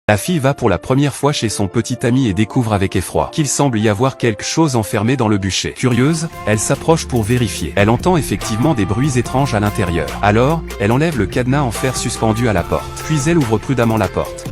La fille va pour la première fois chez son petit ami et découvre avec effroi qu'il semble y avoir quelque chose enfermé dans le bûcher. Curieuse, elle s'approche pour vérifier. Elle entend effectivement des bruits étranges à l'intérieur. Alors, elle enlève le cadenas en fer suspendu à la porte. Puis elle ouvre prudemment la porte.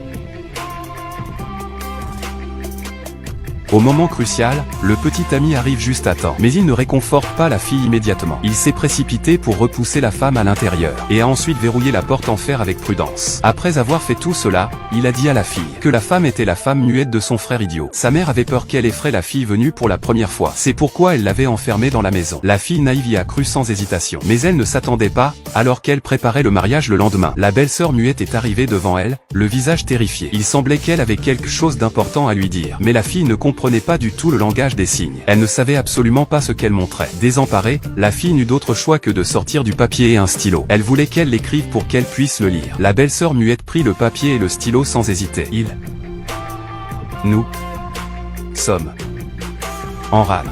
Au moment crucial, le petit ami arrive juste à temps. Mais il ne réconforte pas la fille immédiatement. Il s'est précipité pour repousser la femme à l'intérieur, et a ensuite verrouillé la porte en fer avec prudence. Après avoir fait tout cela, il a dit à la fille que la femme était la femme muette de son frère idiot. Sa mère avait peur qu'elle effraie la fille venue pour la première fois. C'est pourquoi elle l'avait enfermée dans la maison. La fille naïve y a cru sans hésitation. Mais elle ne s'attendait pas, alors qu'elle préparait le mariage le lendemain. La belle-sœur muette est arrivée devant elle, le visage terrifié. Il semblait qu'elle avait quelque chose d'important à lui dire. Mais la fille ne comprenait pas du tout le langage des signes. Elle ne savait absolument pas ce qu'elle montrait. Désemparée, la fille n'eut d'autre choix que de sortir du papier et un stylo. Elle voulait qu'elle l'écrive pour qu'elle puisse le lire. La belle-sœur muette prit le papier et le stylo sans hésiter. Nous sommes en rade.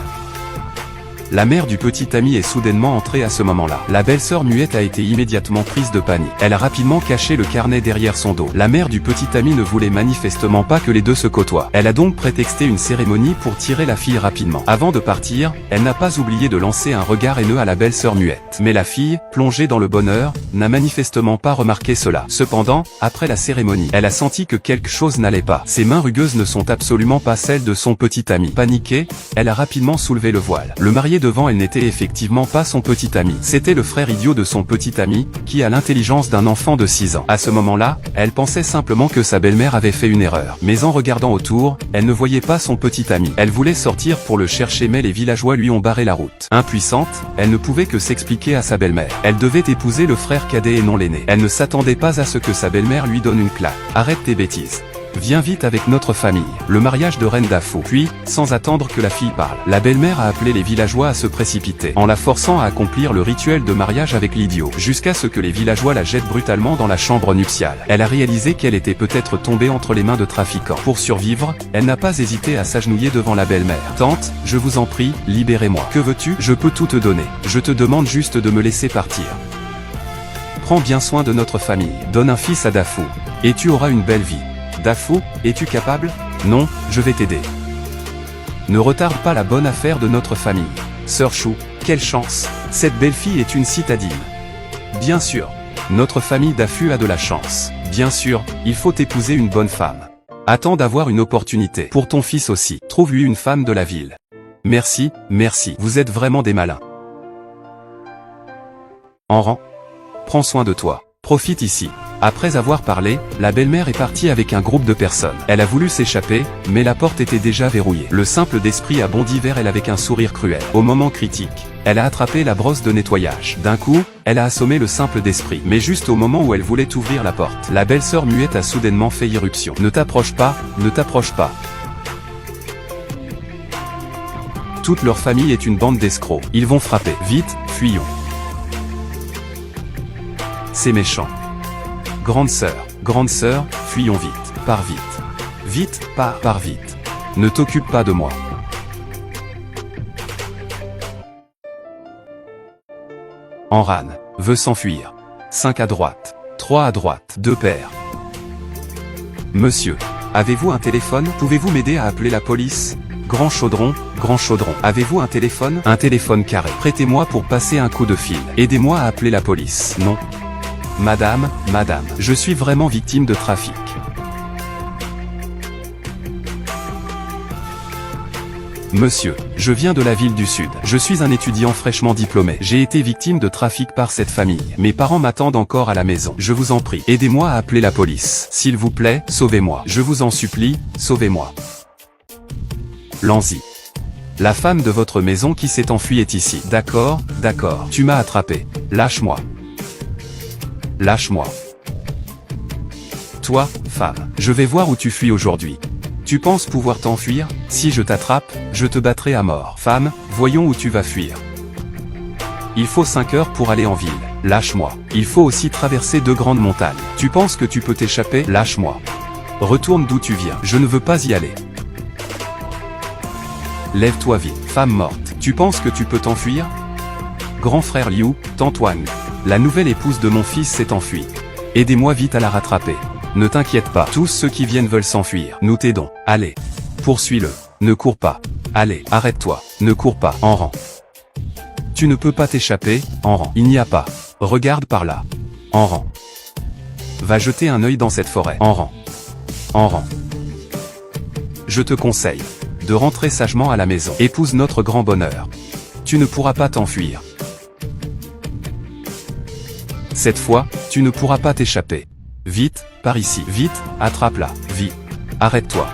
La mère du petit ami est soudainement entrée à ce moment-là. La belle-sœur muette a été immédiatement prise de panique. Elle a rapidement caché le carnet derrière son dos. La mère du petit ami ne voulait manifestement pas que les deux se côtoient. Elle a donc prétexté une cérémonie pour tirer la fille rapidement. Avant de partir, elle n'a pas oublié de lancer un regard haineux à la belle-sœur muette. Mais la fille, plongée dans le bonheur, n'a manifestement pas remarqué cela. Cependant, après la cérémonie, elle a senti que quelque chose n'allait pas. Ses mains rugueuses ne sont absolument pas celles de son petit ami. Paniquée, elle a rapidement soulevé le voile. Le marié devant elle n'était effectivement pas son petit ami. C'était le frère idiot de son petit ami, qui a l'intelligence d'un enfant de 6 ans. À ce moment-là, elle pensait simplement que sa belle-mère avait fait une erreur. Mais en regardant autour, elle ne voyait pas son petit ami. Elle voulait sortir pour le chercher mais les villageois lui ont barré la route. Impuissante, elle ne pouvait que s'expliquer à sa belle-mère. Elle devait épouser le frère cadet et non l'aîné. Elle ne s'attendait pas à ce que sa belle-mère lui donne une claque. Arrête tes bêtises. Viens vite avec notre famille. Le mariage de Reine Dafou. Puis, sans attendre que la fille parle, la belle-mère a appelé les villageois à se précipiter, en la forçant à accomplir le rituel de mariage avec l'idiot, jusqu'à ce que les villageois la jettent brutalement dans la chambre nuptiale. Elle a réalisé qu'elle était peut-être tombée entre les mains de trafiquants. Pour survivre, elle n'a pas hésité à s'agenouiller devant la belle-mère. Tante, je vous en prie, libérez-moi. Que veux-tu? Je peux tout te donner. Je te demande juste de me laisser partir. Prends bien soin de notre famille. Donne un fils à Dafou, et tu auras une belle vie. Dafou, es-tu capable? Non, je vais t'aider. Ne retarde pas la bonne affaire de notre famille. Sœur Chou, quelle chance! Cette belle fille est une citadine. Bien sûr, notre famille Dafou a de la chance. Bien sûr, il faut épouser une bonne femme. Attends d'avoir une opportunité. Pour ton fils aussi, trouve-lui une femme de la ville. Merci, merci. Vous êtes vraiment des malins. En rang, prends soin de toi. Profite ici. Après avoir parlé, la belle-mère est partie avec un groupe de personnes. Elle a voulu s'échapper, mais la porte était déjà verrouillée. Le simple d'esprit a bondi vers elle avec un sourire cruel. Au moment critique, elle a attrapé la brosse de nettoyage. D'un coup, elle a assommé le simple d'esprit. Mais juste au moment où elle voulait ouvrir la porte, la belle-sœur muette a soudainement fait irruption. Ne t'approche pas, ne t'approche pas. Toute leur famille est une bande d'escrocs. Ils vont frapper. Vite, fuyons. C'est méchant. Grande sœur, fuyons vite, pars vite. Vite, pars vite. Ne t'occupe pas de moi. Enran veut s'enfuir. 5 à droite, 3 à droite, 2 paires. Monsieur, avez-vous un téléphone? Pouvez-vous m'aider à appeler la police? Grand chaudron, avez-vous un téléphone? Un téléphone carré. Prêtez-moi pour passer un coup de fil. Aidez-moi à appeler la police. Non. Madame, je suis vraiment victime de trafic. Monsieur, je viens de la ville du Sud. Je suis un étudiant fraîchement diplômé. J'ai été victime de trafic par cette famille. Mes parents m'attendent encore à la maison. Je vous en prie, aidez-moi à appeler la police. S'il vous plaît, sauvez-moi. Je vous en supplie, sauvez-moi. Lanzi. La femme de votre maison qui s'est enfuie est ici. D'accord, tu m'as attrapé. Lâche-moi. Lâche-moi. Toi, femme, je vais voir où tu fuis aujourd'hui. Tu penses pouvoir t'enfuir? Si je t'attrape, je te battrai à mort. Femme, voyons où tu vas fuir. Il faut 5 heures pour aller en ville. Lâche-moi. Il faut aussi traverser 2 grandes montagnes. Tu penses que tu peux t'échapper? Lâche-moi. Retourne d'où tu viens. Je ne veux pas y aller. Lève-toi vite. Femme morte. Tu penses que tu peux t'enfuir? Grand frère Liu, tante Wang. La nouvelle épouse de mon fils s'est enfuie. Aidez-moi vite à la rattraper. Ne t'inquiète pas. Tous ceux qui viennent veulent s'enfuir. Nous t'aidons. Allez. Poursuis-le. Ne cours pas. Allez, arrête-toi. Ne cours pas. En rang. Tu ne peux pas t'échapper, en rang. Il n'y a pas. Regarde par là. En rang. Va jeter un œil dans cette forêt. En rang. En rang. Je te conseille de rentrer sagement à la maison. Épouse notre grand bonheur. Tu ne pourras pas t'enfuir. Cette fois, tu ne pourras pas t'échapper. Vite, par ici. Vite, attrape-la. Vite. Arrête-toi.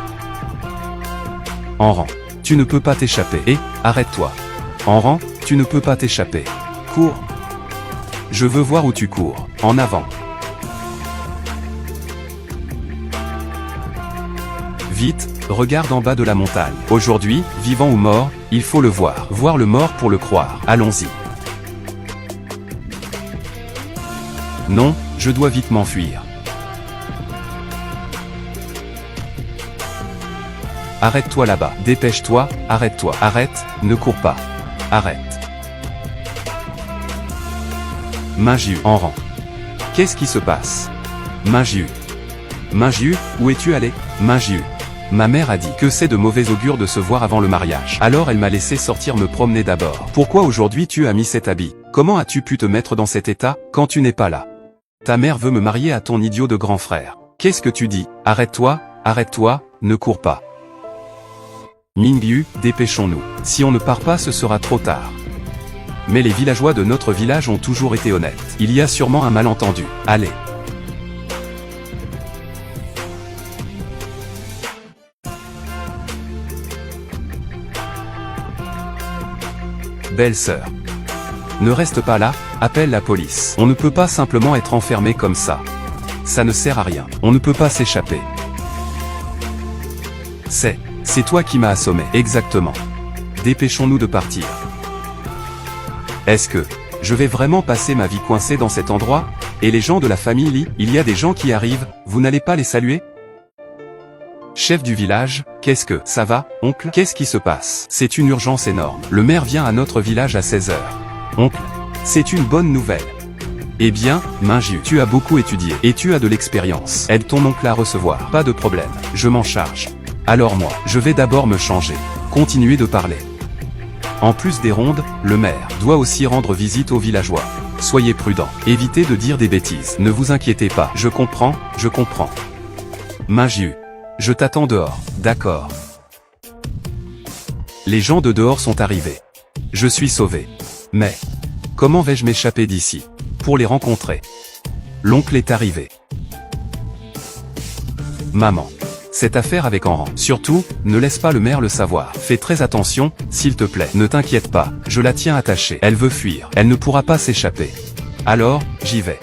En rang. Tu ne peux pas t'échapper. Et, arrête-toi. En rang, tu ne peux pas t'échapper. Cours. Je veux voir où tu cours. En avant. Vite, regarde en bas de la montagne. Aujourd'hui, vivant ou mort, il faut le voir. Voir le mort pour le croire. Allons-y. Non, je dois vite m'enfuir. Arrête-toi là-bas. Dépêche-toi, arrête-toi. Arrête, ne cours pas. Arrête. Minjiu, en rang. Qu'est-ce qui se passe? Minjiu. Minjiu, où es-tu allé? Minjiu. Ma mère a dit que c'est de mauvais augure de se voir avant le mariage. Alors elle m'a laissé sortir me promener d'abord. Pourquoi aujourd'hui tu as mis cet habit? Comment as-tu pu te mettre dans cet état, quand tu n'es pas là? Ta mère veut me marier à ton idiot de grand frère. Qu'est-ce que tu dis? Arrête-toi, ne cours pas. Mingyu, dépêchons-nous. Si on ne part pas, ce sera trop tard. Mais les villageois de notre village ont toujours été honnêtes. Il y a sûrement un malentendu. Allez. Belle-sœur. Ne reste pas là, appelle la police. On ne peut pas simplement être enfermé comme ça. Ça ne sert à rien. On ne peut pas s'échapper. C'est toi qui m'as assommé. Exactement. Dépêchons-nous de partir. Est-ce que je vais vraiment passer ma vie coincée dans cet endroit? Et les gens de la famille Li, il y a des gens qui arrivent, vous n'allez pas les saluer? Chef du village, qu'est-ce que ça va, oncle? Qu'est-ce qui se passe? C'est une urgence énorme. Le maire vient à notre village à 16 h. Oncle, c'est une bonne nouvelle. Eh bien, Minjiu, tu as beaucoup étudié et tu as de l'expérience. Aide ton oncle à recevoir. Pas de problème, je m'en charge. Alors moi, je vais d'abord me changer. Continuez de parler. En plus des rondes, le maire doit aussi rendre visite aux villageois. Soyez prudents. Évitez de dire des bêtises. Ne vous inquiétez pas. Je comprends. Minjiu. Je t'attends dehors. D'accord. Les gens de dehors sont arrivés. Je suis sauvé. Mais comment vais-je m'échapper d'ici? Pour les rencontrer. L'oncle est arrivé. Maman. Cette affaire avec Enran. Surtout, ne laisse pas le maire le savoir. Fais très attention, s'il te plaît. Ne t'inquiète pas, je la tiens attachée. Elle veut fuir. Elle ne pourra pas s'échapper. Alors, j'y vais.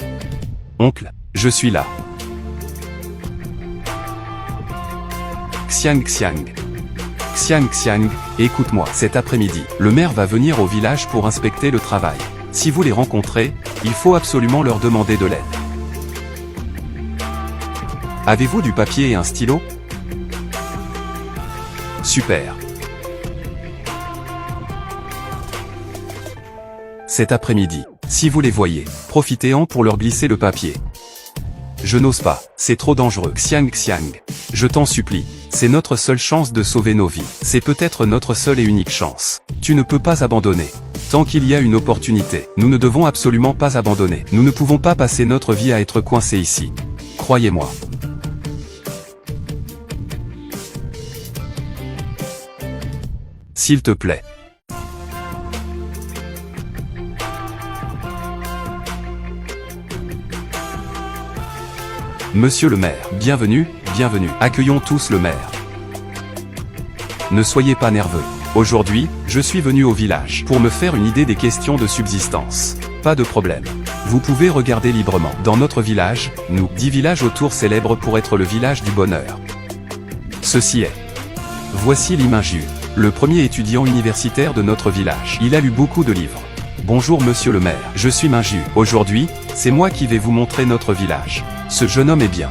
Oncle, je suis là. Xiang Xiang. Xiang Xiang, écoute-moi. Cet après-midi, le maire va venir au village pour inspecter le travail. Si vous les rencontrez, il faut absolument leur demander de l'aide. Avez-vous du papier et un stylo? Super. Cet après-midi, si vous les voyez, profitez-en pour leur glisser le papier. Je n'ose pas, c'est trop dangereux. Xiang Xiang, je t'en supplie, c'est notre seule chance de sauver nos vies. C'est peut-être notre seule et unique chance. Tu ne peux pas abandonner. Tant qu'il y a une opportunité, nous ne devons absolument pas abandonner. Nous ne pouvons pas passer notre vie à être coincés ici. Croyez-moi. S'il te plaît. Monsieur le maire, bienvenue, bienvenue. Accueillons tous le maire. Ne soyez pas nerveux. Aujourd'hui, je suis venu au village pour me faire une idée des questions de subsistance. Pas de problème. Vous pouvez regarder librement. Dans notre village, nous, 10 villages autour célèbres pour être le village du bonheur. Ceci est. Voici Li Minjiu, le premier étudiant universitaire de notre village. Il a lu beaucoup de livres. Bonjour monsieur le maire, je suis Minjiu. Aujourd'hui, c'est moi qui vais vous montrer notre village. Ce jeune homme est bien.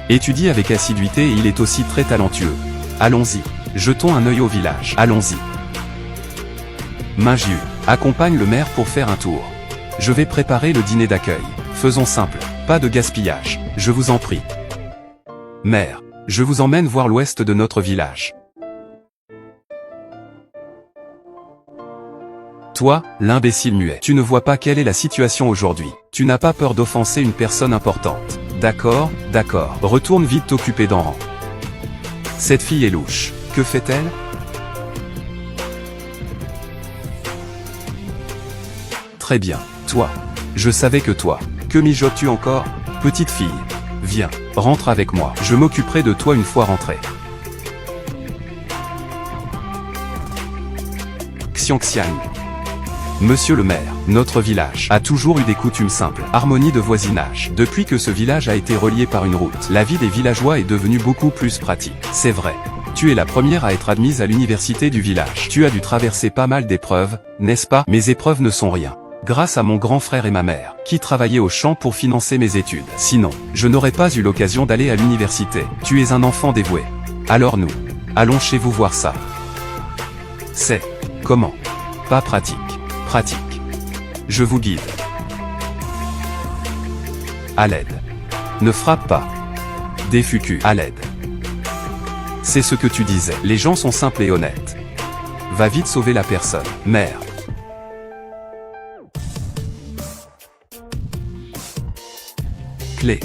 Étudie avec assiduité et il est aussi très talentueux. Allons-y. Jetons un œil au village. Allons-y. Minjiu, accompagne le maire pour faire un tour. Je vais préparer le dîner d'accueil. Faisons simple, pas de gaspillage, je vous en prie. Mère, je vous emmène voir l'ouest de notre village. Toi, l'imbécile muet, tu ne vois pas quelle est la situation aujourd'hui. Tu n'as pas peur d'offenser une personne importante. D'accord, d'accord. Retourne vite t'occuper d'Enran. Cette fille est louche. Que fait-elle? Très bien. Toi. Je savais que toi. Que mijotes-tu encore? Petite fille. Viens, rentre avec moi. Je m'occuperai de toi une fois rentré. Xiangxiang. Monsieur le maire, notre village a toujours eu des coutumes simples, harmonie de voisinage. Depuis que ce village a été relié par une route, la vie des villageois est devenue beaucoup plus pratique. C'est vrai. Tu es la première à être admise à l'université du village. Tu as dû traverser pas mal d'épreuves, n'est-ce pas? Mes épreuves ne sont rien. Grâce à mon grand frère et ma mère, qui travaillaient au champ pour financer mes études. Sinon, je n'aurais pas eu l'occasion d'aller à l'université. Tu es un enfant dévoué. Alors nous, allons chez vous voir ça. C'est comment? Pas pratique. Pratique. Je vous guide. À l'aide. Ne frappe pas. Défucu. À l'aide. C'est ce que tu disais. Les gens sont simples et honnêtes. Va vite sauver la personne. Mère. Clé.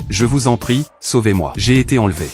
Je vous en prie, sauvez-moi. J'ai été enlevé.